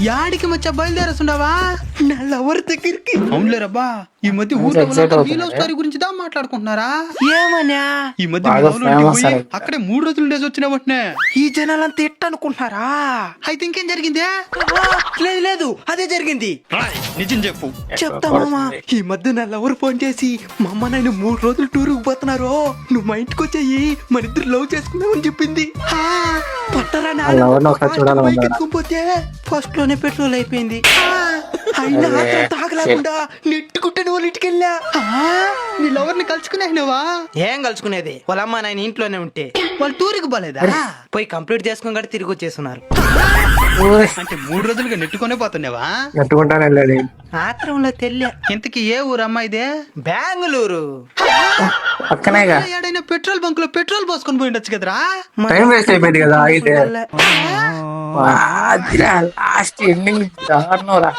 యాడికి మచ్చా బయలుదేరేస్తుండవా? నా లవర్ దగ్గరికి. అవునులేరబ్బా, ఈ మధ్య ఊర్లో లవ్ స్టోరీ గురించి దా మాట్లాడుకుంటున్నారా? ఏమన్నా ఈ మధ్య అక్కడే 3 రోజులు డేస్ వచ్చిన వెంటనే ఈ జనాలంతా ఎట్ట అనుకుంటున్నారా? అయితే ఇంకేం జరిగింది? లేదు లేదు, అదే జరిగింది. నిజం చెప్పు. చెప్తా మామా. ఈ మధ్య నా లవర్ ఫోన్ చేసి మా అమ్మ నాయన 3 రోజులు టూర్ కు పోతున్నారు, నువ్వు మా ఇంటికి వచ్చాయి, మన ఇద్దరు లవ్ చేసుకున్నామని చెప్పింది. పట్టరా పోతే ఫస్ట్ లోనే పెట్రోల్ అయిపోయింది. అయినా తాగలేకుండా నెట్టుకుంటాను వాళ్ళ ఇంటికి వెళ్ళా. నీ లవర్ ని కలుసుకునేవా? ఏం కలుసుకునేది, వాళ్ళ అమ్మ నాయన ఇంట్లోనే ఉంటే వాళ్ళు టూర్కి పోలేదా? పోయి కంప్లీట్ చేసుకుని కూడా తిరిగి వచ్చేస్తున్నారు. అంటే 3 రోజులుగా నెట్టుకునే పోతున్నావా? నెట్టుకుంటాను. ఆత్రంలో తెల్ల. ఇంతకి ఏ ఊరు అమ్మాయిదే? బెంగళూరు. పక్కనేగా. ఏడైనా పెట్రోల్ బంక్ లో పెట్రోల్ పోసుకొని పోయిండొచ్చు కదరా. టైం వేస్ట్ అయిపోయింది కదా ఆగితే. లాస్ట్ ఎండింగ్ దారుణంరా.